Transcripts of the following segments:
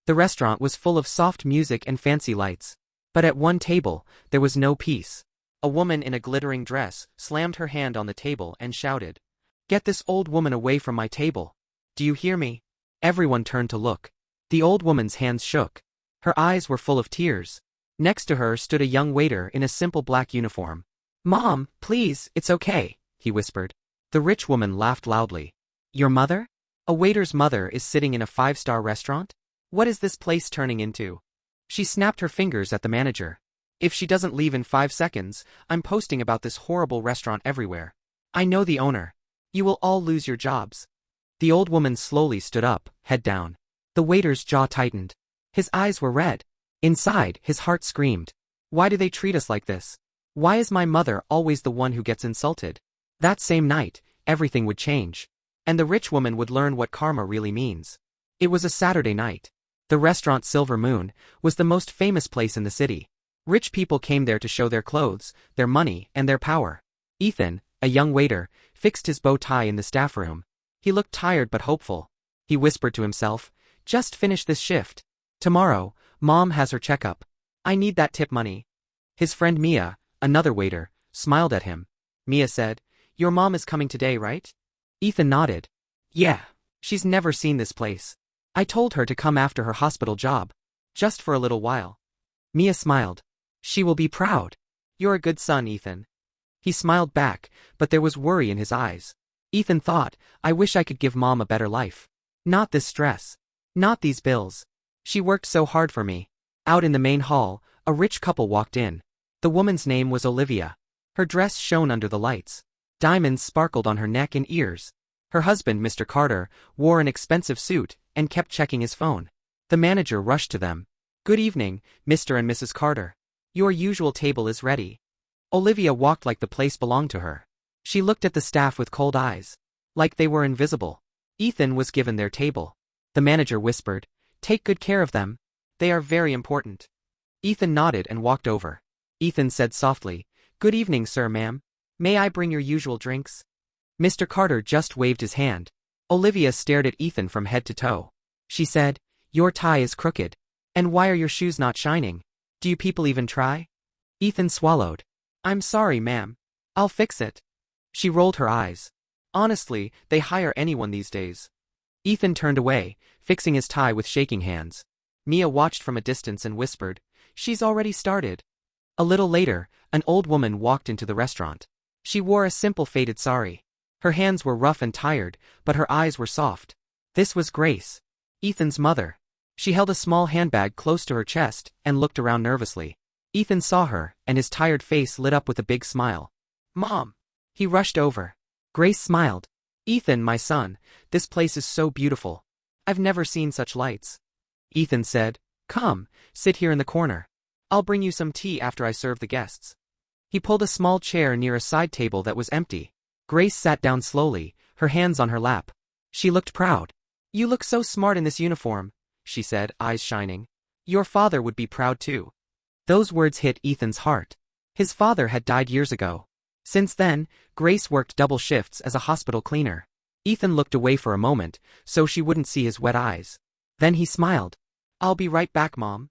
The restaurant was full of soft music and fancy lights. But at one table, there was no peace. A woman in a glittering dress slammed her hand on the table and shouted, "Get this old woman away from my table. Do you hear me?" Everyone turned to look. The old woman's hands shook. Her eyes were full of tears. Next to her stood a young waiter in a simple black uniform. "Mom, please, it's okay," he whispered. The rich woman laughed loudly. "Your mother? A waiter's mother is sitting in a five-star restaurant? What is this place turning into?" She snapped her fingers at the manager. "If she doesn't leave in 5 seconds, I'm posting about this horrible restaurant everywhere. I know the owner. You will all lose your jobs." The old woman slowly stood up, head down. The waiter's jaw tightened. His eyes were red. Inside, his heart screamed. Why do they treat us like this? Why is my mother always the one who gets insulted? That same night, everything would change. And the rich woman would learn what karma really means. It was a Saturday night. The restaurant Silver Moon was the most famous place in the city. Rich people came there to show their clothes, their money, and their power. Ethan, a young waiter, fixed his bow tie in the staff room. He looked tired but hopeful. He whispered to himself, "Just finish this shift. Tomorrow, Mom has her checkup. I need that tip money." His friend Mia, another waiter, smiled at him. Mia said, "Your mom is coming today, right?" Ethan nodded. "Yeah. She's never seen this place. I told her to come after her hospital job. Just for a little while." Mia smiled. "She will be proud. You're a good son, Ethan." He smiled back, but there was worry in his eyes. Ethan thought, "I wish I could give Mom a better life. Not this stress. Not these bills. She worked so hard for me." Out in the main hall, a rich couple walked in. The woman's name was Olivia. Her dress shone under the lights. Diamonds sparkled on her neck and ears. Her husband, Mr. Carter, wore an expensive suit and kept checking his phone. The manager rushed to them. "Good evening, Mr. and Mrs. Carter. Your usual table is ready." Olivia walked like the place belonged to her. She looked at the staff with cold eyes. Like they were invisible. Ethan was given their table. The manager whispered, "Take good care of them. They are very important." Ethan nodded and walked over. Ethan said softly, "Good evening, sir, ma'am. May I bring your usual drinks?" Mr. Carter just waved his hand. Olivia stared at Ethan from head to toe. She said, "Your tie is crooked. And why are your shoes not shining? Do you people even try?" Ethan swallowed. "I'm sorry, ma'am. I'll fix it." She rolled her eyes. Honestly, they hire anyone these days. Ethan turned away, fixing his tie with shaking hands. Mia watched from a distance and whispered, "She's already started." A little later, an old woman walked into the restaurant. She wore a simple faded sari. Her hands were rough and tired, but her eyes were soft. This was Grace, Ethan's mother. She held a small handbag close to her chest and looked around nervously. Ethan saw her, and his tired face lit up with a big smile. "Mom!" He rushed over. Grace smiled. "Ethan, my son, this place is so beautiful. I've never seen such lights." Ethan said, "Come, sit here in the corner. I'll bring you some tea after I serve the guests." He pulled a small chair near a side table that was empty. Grace sat down slowly, her hands on her lap. She looked proud. "You look so smart in this uniform," she said, eyes shining. "Your father would be proud too." Those words hit Ethan's heart. His father had died years ago. Since then, Grace worked double shifts as a hospital cleaner. Ethan looked away for a moment, so she wouldn't see his wet eyes. Then he smiled. "I'll be right back, Mom."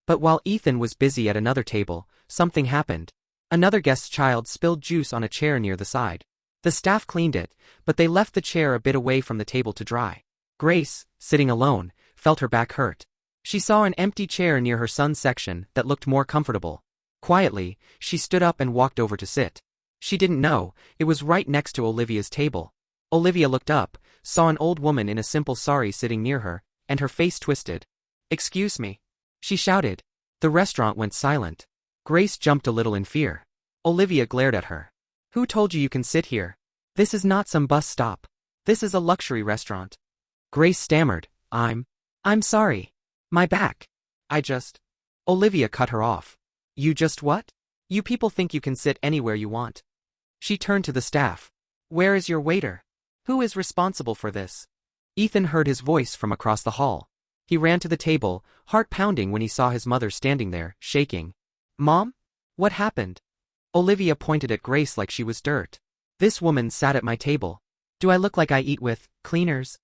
But while Ethan was busy at another table, something happened. Another guest's child spilled juice on a chair near the side. The staff cleaned it, but they left the chair a bit away from the table to dry. Grace, sitting alone, felt her back hurt. She saw an empty chair near her son's section that looked more comfortable. Quietly, she stood up and walked over to sit. She didn't know, it was right next to Olivia's table. Olivia looked up, saw an old woman in a simple sari sitting near her, and her face twisted. "Excuse me," she shouted. The restaurant went silent. Grace jumped a little in fear. Olivia glared at her. "Who told you can sit here? This is not some bus stop. This is a luxury restaurant." Grace stammered, I'm sorry. My back. I just..." Olivia cut her off. "You just what? You people think you can sit anywhere you want." She turned to the staff. "Where is your waiter? Who is responsible for this?" Ethan heard his voice from across the hall. He ran to the table, heart pounding when he saw his mother standing there, shaking. "Mom? What happened?" Olivia pointed at Grace like she was dirt. "This woman sat at my table. Do I look like I eat with cleaners?"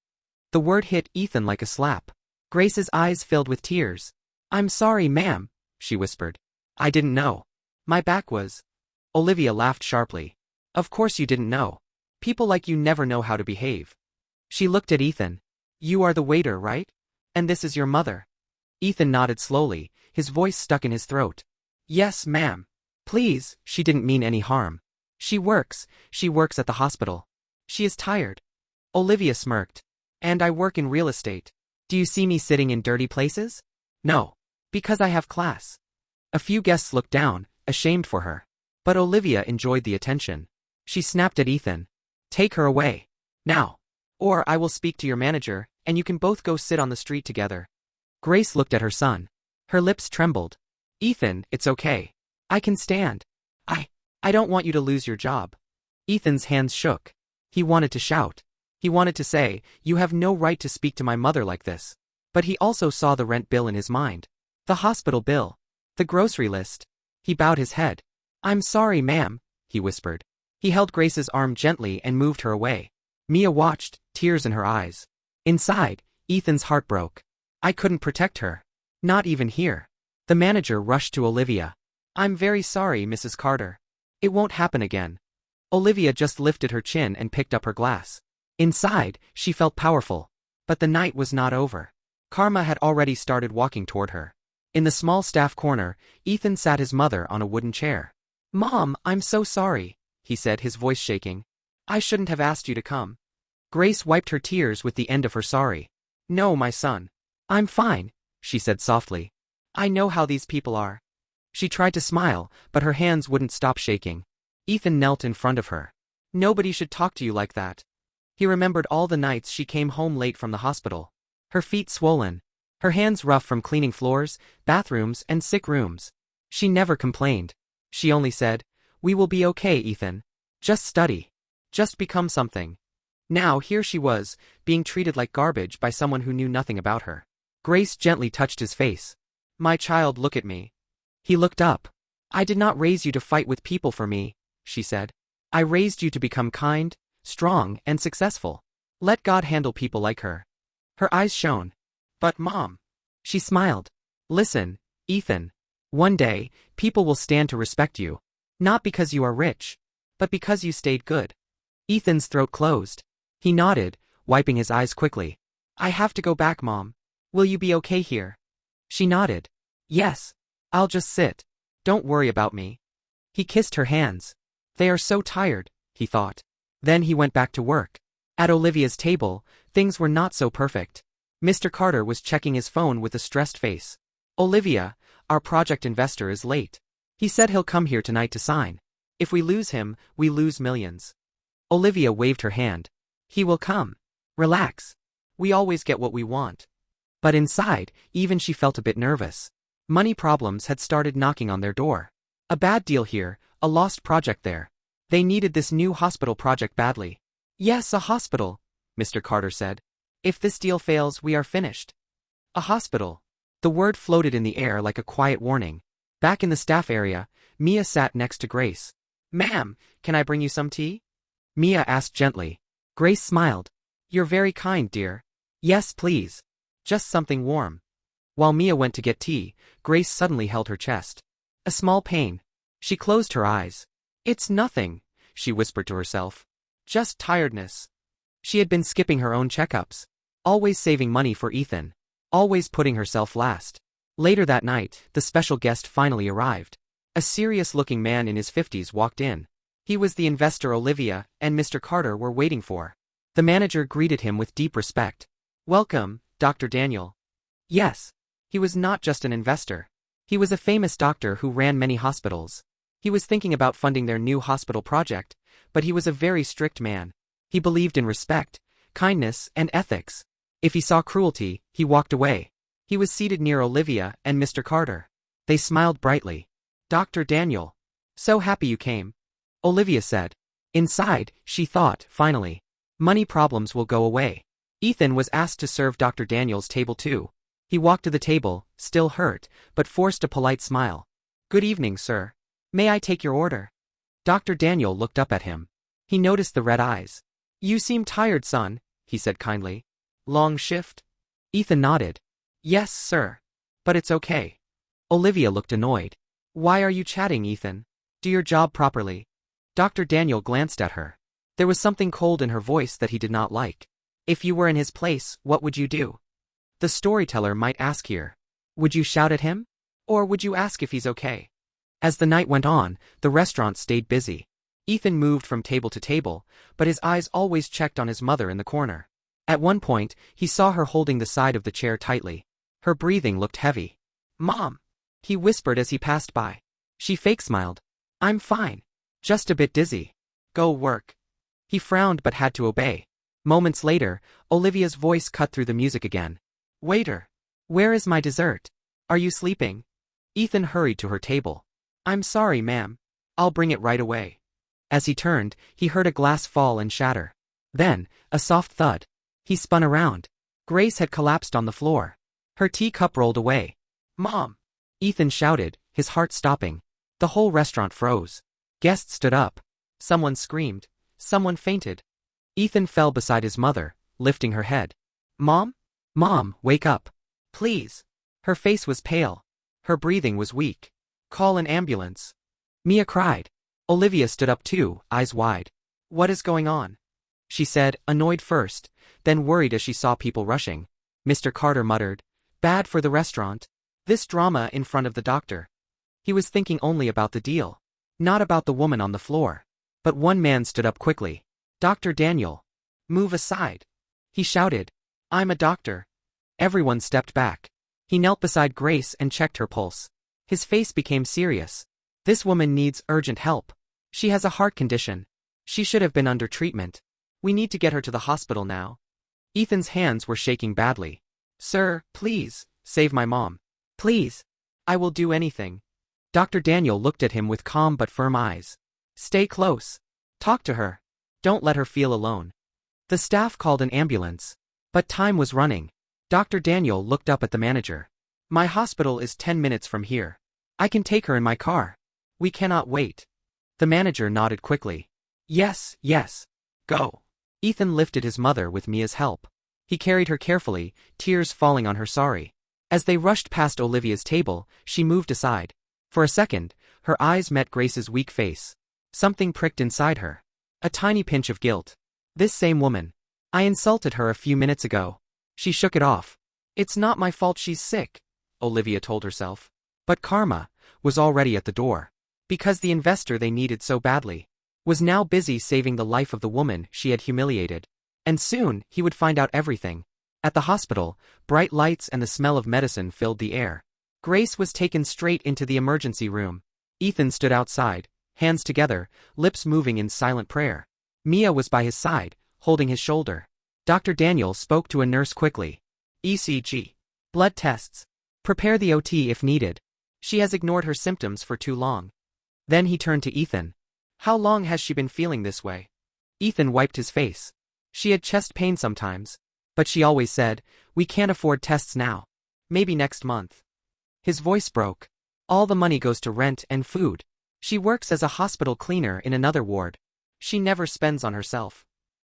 The word hit Ethan like a slap. Grace's eyes filled with tears. "I'm sorry, ma'am," she whispered. "I didn't know. My back was—" Olivia laughed sharply. "Of course you didn't know. People like you never know how to behave." She looked at Ethan. "You are the waiter, right? And this is your mother?" Ethan nodded slowly, his voice stuck in his throat. "Yes, ma'am. Please, she didn't mean any harm. She works at the hospital. She is tired." Olivia smirked. "And I work in real estate. Do you see me sitting in dirty places? No. Because I have class." A few guests looked down, ashamed for her. But Olivia enjoyed the attention. She snapped at Ethan. "Take her away. Now. Or I will speak to your manager, and you can both go sit on the street together." Grace looked at her son. Her lips trembled. "Ethan, it's okay. I can stand. I don't want you to lose your job." Ethan's hands shook. He wanted to shout. He wanted to say, "You have no right to speak to my mother like this." But he also saw the rent bill in his mind. The hospital bill. The grocery list. He bowed his head. "I'm sorry, ma'am," he whispered. He held Grace's arm gently and moved her away. Mia watched, tears in her eyes. Inside, Ethan's heart broke. "I couldn't protect her. Not even here." The manager rushed to Olivia. "I'm very sorry, Mrs. Carter. It won't happen again." Olivia just lifted her chin and picked up her glass. Inside, she felt powerful. But the night was not over. Karma had already started walking toward her. In the small staff corner, Ethan sat his mother on a wooden chair. "Mom, I'm so sorry," he said, his voice shaking. "I shouldn't have asked you to come." Grace wiped her tears with the end of her sorry. "No, my son. I'm fine," she said softly. "I know how these people are." She tried to smile, but her hands wouldn't stop shaking. Ethan knelt in front of her. "Nobody should talk to you like that." He remembered all the nights she came home late from the hospital. Her feet swollen. Her hands rough from cleaning floors, bathrooms, and sick rooms. She never complained. She only said, "We will be okay, Ethan. Just study. Just become something." Now here she was, being treated like garbage by someone who knew nothing about her. Grace gently touched his face. "My child, look at me." He looked up. "I did not raise you to fight with people for me," she said. "I raised you to become kind, strong, and successful. Let God handle people like her." Her eyes shone. "But Mom." She smiled. "Listen, Ethan. One day, people will stand to respect you. Not because you are rich, but because you stayed good." Ethan's throat closed. He nodded, wiping his eyes quickly. "I have to go back, Mom. Will you be okay here?" She nodded. "Yes. I'll just sit. Don't worry about me." He kissed her hands. They are so tired, he thought. Then he went back to work. At Olivia's table, things were not so perfect. Mr. Carter was checking his phone with a stressed face. "Olivia, our project investor is late. He said he'll come here tonight to sign. If we lose him, we lose millions." Olivia waved her hand. "He will come. Relax. We always get what we want." But inside, even she felt a bit nervous. Money problems had started knocking on their door. A bad deal here, a lost project there. They needed this new hospital project badly. "Yes, a hospital," Mr. Carter said. "If this deal fails, we are finished." A hospital. The word floated in the air like a quiet warning. Back in the staff area, Mia sat next to Grace. "Ma'am, can I bring you some tea?" Mia asked gently. Grace smiled. "You're very kind, dear. Yes, please. Just something warm." While Mia went to get tea, Grace suddenly held her chest. A small pain. She closed her eyes. "It's nothing," she whispered to herself. "Just tiredness." She had been skipping her own checkups. Always saving money for Ethan. Always putting herself last. Later that night, the special guest finally arrived. A serious-looking man in his 50s walked in. He was the investor Olivia and Mr. Carter were waiting for. The manager greeted him with deep respect. "Welcome, Dr. Daniel." Yes. He was not just an investor. He was a famous doctor who ran many hospitals. He was thinking about funding their new hospital project, but he was a very strict man. He believed in respect, kindness, and ethics. If he saw cruelty, he walked away. He was seated near Olivia and Mr. Carter. They smiled brightly. "Dr. Daniel. So happy you came," Olivia said. Inside, she thought, finally. Money problems will go away. Ethan was asked to serve Dr. Daniel's table too. He walked to the table, still hurt, but forced a polite smile. "Good evening, sir. May I take your order?" Dr. Daniel looked up at him. He noticed the red eyes. "You seem tired, son," he said kindly. "Long shift?" Ethan nodded. Yes, sir. But it's okay. Olivia looked annoyed. Why are you chatting, Ethan? Do your job properly. Dr. Daniel glanced at her. There was something cold in her voice that he did not like. If you were in his place, what would you do? The storyteller might ask here. Would you shout at him? Or would you ask if he's okay? As the night went on, the restaurant stayed busy. Ethan moved from table to table, but his eyes always checked on his mother in the corner. At one point, he saw her holding the side of the chair tightly. Her breathing looked heavy. Mom! He whispered as he passed by. She fake smiled. I'm fine. Just a bit dizzy. Go work. He frowned but had to obey. Moments later, Olivia's voice cut through the music again. Waiter! Where is my dessert? Are you sleeping? Ethan hurried to her table. I'm sorry, ma'am. I'll bring it right away. As he turned, he heard a glass fall and shatter. Then, a soft thud. He spun around. Grace had collapsed on the floor. Her teacup rolled away. Mom! Ethan shouted, his heart stopping. The whole restaurant froze. Guests stood up. Someone screamed. Someone fainted. Ethan fell beside his mother, lifting her head. Mom? Mom, wake up. Please. Her face was pale. Her breathing was weak. Call an ambulance. Mia cried. Olivia stood up too, eyes wide. What is going on? She said, annoyed first, then worried as she saw people rushing. Mr. Carter muttered. Bad for the restaurant. This drama in front of the doctor. He was thinking only about the deal. Not about the woman on the floor. But one man stood up quickly. Dr. Daniel. Move aside. He shouted. I'm a doctor. Everyone stepped back. He knelt beside Grace and checked her pulse. His face became serious. This woman needs urgent help. She has a heart condition. She should have been under treatment. We need to get her to the hospital now. Ethan's hands were shaking badly. Sir, please, save my mom. Please. I will do anything. Dr. Daniel looked at him with calm but firm eyes. Stay close. Talk to her. Don't let her feel alone. The staff called an ambulance. But time was running. Dr. Daniel looked up at the manager. My hospital is 10 minutes from here. I can take her in my car. We cannot wait. The manager nodded quickly. Yes, yes. Go. Ethan lifted his mother with Mia's help. He carried her carefully, tears falling on her sorry. As they rushed past Olivia's table, she moved aside. For a second, her eyes met Grace's weak face. Something pricked inside her. A tiny pinch of guilt. This same woman. I insulted her a few minutes ago. She shook it off. It's not my fault she's sick, Olivia told herself. But karma was already at the door. Because the investor they needed so badly was now busy saving the life of the woman she had humiliated. And soon, he would find out everything. At the hospital, bright lights and the smell of medicine filled the air. Grace was taken straight into the emergency room. Ethan stood outside, hands together, lips moving in silent prayer. Mia was by his side, holding his shoulder. Dr. Daniel spoke to a nurse quickly. ECG. Blood tests. Prepare the OT if needed. She has ignored her symptoms for too long. Then he turned to Ethan. How long has she been feeling this way? Ethan wiped his face. She had chest pain sometimes. But she always said, we can't afford tests now. Maybe next month. His voice broke. All the money goes to rent and food. She works as a hospital cleaner in another ward. She never spends on herself.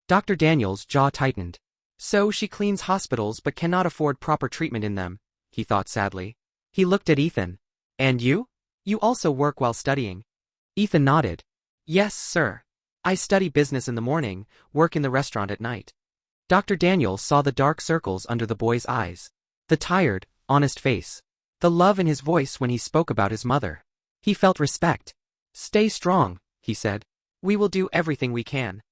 Dr. Daniel's jaw tightened. So she cleans hospitals but cannot afford proper treatment in them, he thought sadly. He looked at Ethan. And you? You also work while studying. Ethan nodded. Yes, sir. I study business in the morning, work in the restaurant at night. Dr. Daniel saw the dark circles under the boy's eyes. The tired, honest face. The love in his voice when he spoke about his mother. He felt respect. Stay strong, he said. We will do everything we can.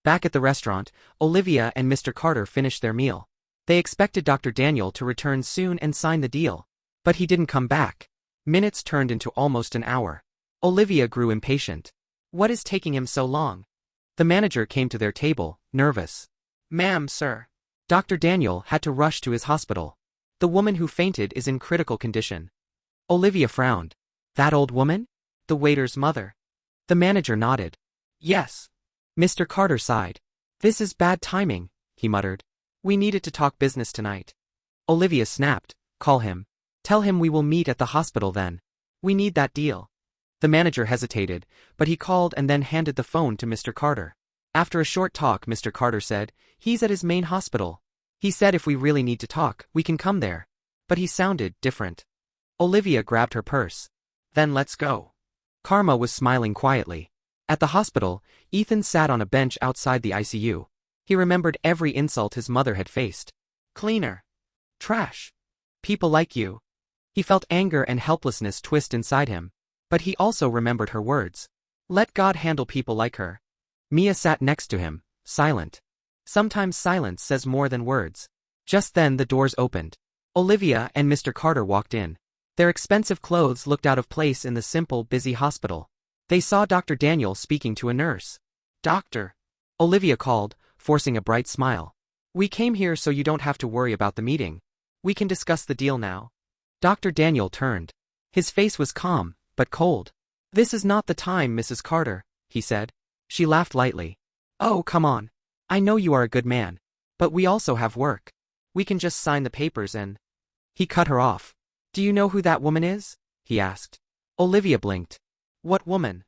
Back at the restaurant, Olivia and Mr. Carter finished their meal. They expected Dr. Daniel to return soon and sign the deal. But he didn't come back. Minutes turned into almost an hour. Olivia grew impatient. What is taking him so long? The manager came to their table, nervous. Ma'am, sir. Dr. Daniel had to rush to his hospital. The woman who fainted is in critical condition. Olivia frowned. That old woman? The waiter's mother. The manager nodded. Yes. Mr. Carter sighed. This is bad timing, he muttered. We needed to talk business tonight. Olivia snapped. Call him. Tell him we will meet at the hospital then. We need that deal. The manager hesitated, but he called and then handed the phone to Mr. Carter. After a short talk, Mr. Carter said, he's at his main hospital. He said if we really need to talk, we can come there. but he sounded different. Olivia grabbed her purse. Then let's go. Karma was smiling quietly. At the hospital, Ethan sat on a bench outside the ICU. He remembered every insult his mother had faced. Cleaner. Trash. People like you. He felt anger and helplessness twist inside him. But he also remembered her words. Let God handle people like her. Mia sat next to him, silent. Sometimes silence says more than words. Just then the doors opened. Olivia and Mr. Carter walked in. Their expensive clothes looked out of place in the simple, busy hospital. They saw Dr. Daniel speaking to a nurse. Doctor. Olivia called, forcing a bright smile. We came here so you don't have to worry about the meeting. We can discuss the deal now. Dr. Daniel turned. His face was calm, but cold. This is not the time, Mrs. Carter, he said. She laughed lightly. Oh, come on. I know you are a good man. But we also have work. We can just sign the papers and… He cut her off. Do you know who that woman is? He asked. Olivia blinked. What woman?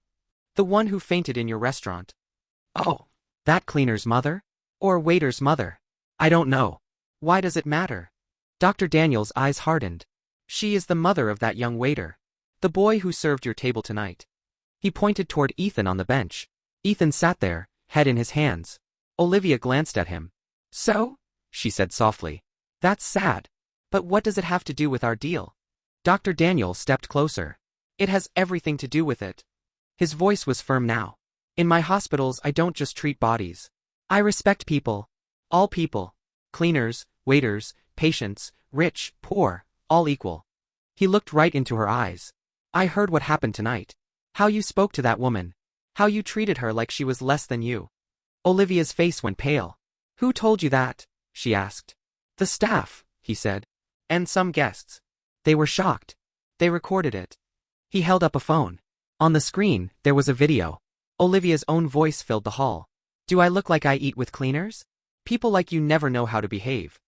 The one who fainted in your restaurant. Oh, that cleaner's mother? Or waiter's mother? I don't know. Why does it matter? Dr. Daniel's eyes hardened. She is the mother of that young waiter. The boy who served your table tonight. He pointed toward Ethan on the bench. Ethan sat there, head in his hands. Olivia glanced at him. So? She said softly. That's sad. But what does it have to do with our deal? Dr. Daniel stepped closer. It has everything to do with it. His voice was firm now. In my hospitals I don't just treat bodies. I respect people. All people. Cleaners, waiters, patients, rich, poor, all equal. He looked right into her eyes. I heard what happened tonight. How you spoke to that woman. How you treated her like she was less than you. Olivia's face went pale. Who told you that? She asked. The staff, he said. And some guests. They were shocked. They recorded it. He held up a phone. On the screen, there was a video. Olivia's own voice filled the hall. Do I look like I eat with cleaners? People like you never know how to behave.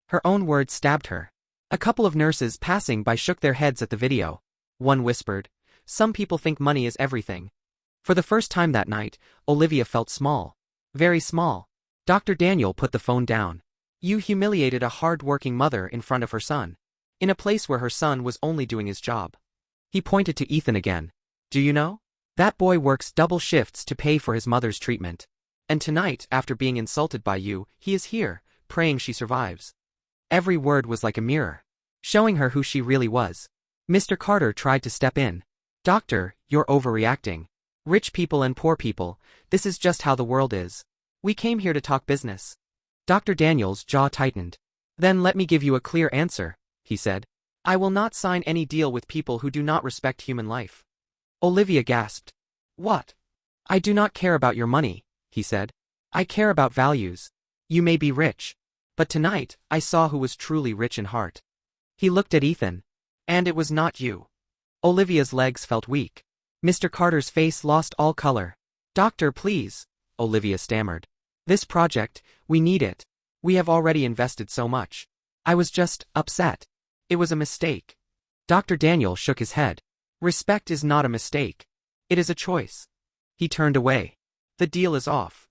Her own words stabbed her. A couple of nurses passing by shook their heads at the video. One whispered, some people think money is everything. For the first time that night, Olivia felt small. Very small. Dr. Daniel put the phone down. You humiliated a hard-working mother in front of her son. In a place where her son was only doing his job. He pointed to Ethan again. Do you know? That boy works double shifts to pay for his mother's treatment. And tonight, after being insulted by you, he is here, praying she survives. Every word was like a mirror, showing her who she really was. Mr. Carter tried to step in. Doctor, you're overreacting. Rich people and poor people, this is just how the world is. We came here to talk business. Dr. Daniel's jaw tightened. Then let me give you a clear answer, he said. I will not sign any deal with people who do not respect human life. Olivia gasped. What? I do not care about your money, he said. I care about values. You may be rich. But tonight, I saw who was truly rich in heart. He looked at Ethan. And it was not you. Olivia's legs felt weak. Mr. Carter's face lost all color. Doctor, please, Olivia stammered. This project, we need it. We have already invested so much. I was just upset. It was a mistake. Dr. Daniel shook his head. Respect is not a mistake. It is a choice. He turned away. The deal is off.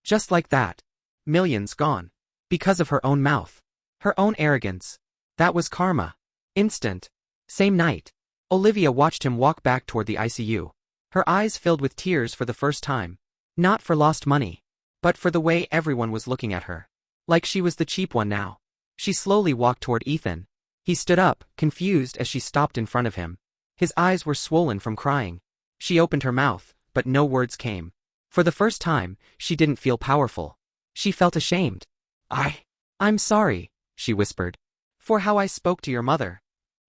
Just like that. Millions gone. Because of her own mouth. Her own arrogance. That was karma. Instant. Same night. Olivia watched him walk back toward the ICU. Her eyes filled with tears for the first time. Not for lost money. But for the way everyone was looking at her. Like she was the cheap one now. She slowly walked toward Ethan. He stood up, confused as she stopped in front of him. His eyes were swollen from crying. She opened her mouth, but no words came. For the first time, she didn't feel powerful. She felt ashamed. I'm sorry, she whispered. For how I spoke to your mother.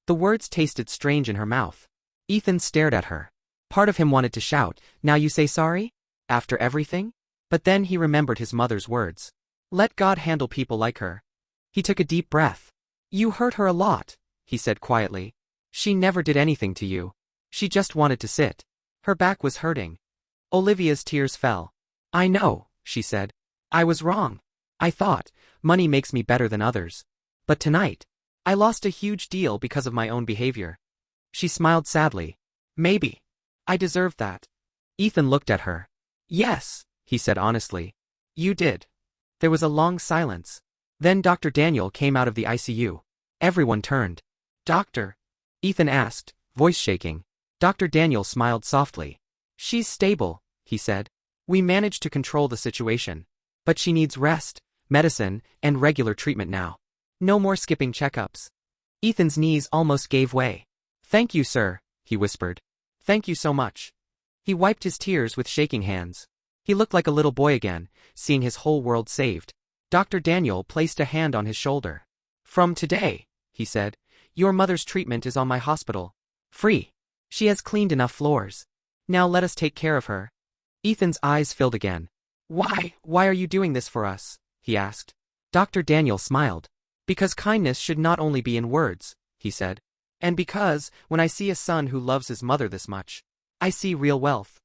The words tasted strange in her mouth. Ethan stared at her. Part of him wanted to shout, now you say sorry? After everything? But then he remembered his mother's words. Let God handle people like her. He took a deep breath. You hurt her a lot, he said quietly. She never did anything to you. She just wanted to sit. Her back was hurting. Olivia's tears fell. I know, she said. I was wrong. I thought, money makes me better than others. But tonight, I lost a huge deal because of my own behavior. She smiled sadly. Maybe. I deserved that. Ethan looked at her. Yes, he said honestly. You did. There was a long silence. Then Dr. Daniel came out of the ICU. Everyone turned. Doctor? Ethan asked, voice shaking. Dr. Daniel smiled softly. She's stable, he said. We managed to control the situation. But she needs rest, medicine, and regular treatment now. No more skipping checkups. Ethan's knees almost gave way. Thank you, sir, he whispered. Thank you so much. He wiped his tears with shaking hands. He looked like a little boy again, seeing his whole world saved. Dr. Daniel placed a hand on his shoulder. From today, he said, your mother's treatment is on my hospital. Free. She has cleaned enough floors. Now let us take care of her. Ethan's eyes filled again. Why are you doing this for us? He asked. Dr. Daniel smiled. Because kindness should not only be in words, he said. And because, when I see a son who loves his mother this much, I see real wealth.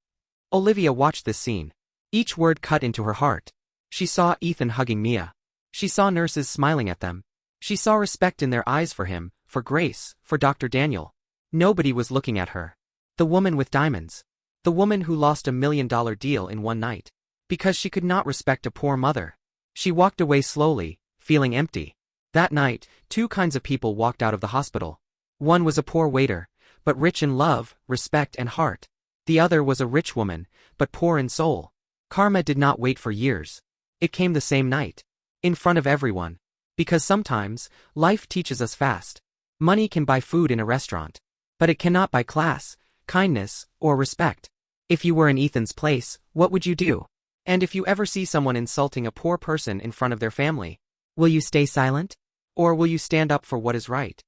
Olivia watched this scene. Each word cut into her heart. She saw Ethan hugging Mia. She saw nurses smiling at them. She saw respect in their eyes for him, for Grace, for Dr. Daniel. Nobody was looking at her. The woman with diamonds. The woman who lost $1 million deal in one night. Because she could not respect a poor mother. She walked away slowly, feeling empty. That night, two kinds of people walked out of the hospital. One was a poor waiter, but rich in love, respect and heart. The other was a rich woman, but poor in soul. Karma did not wait for years. It came the same night. In front of everyone. Because sometimes, life teaches us fast. Money can buy food in a restaurant. But it cannot buy class, kindness, or respect. If you were in Ethan's place, what would you do? And if you ever see someone insulting a poor person in front of their family, will you stay silent? Or will you stand up for what is right?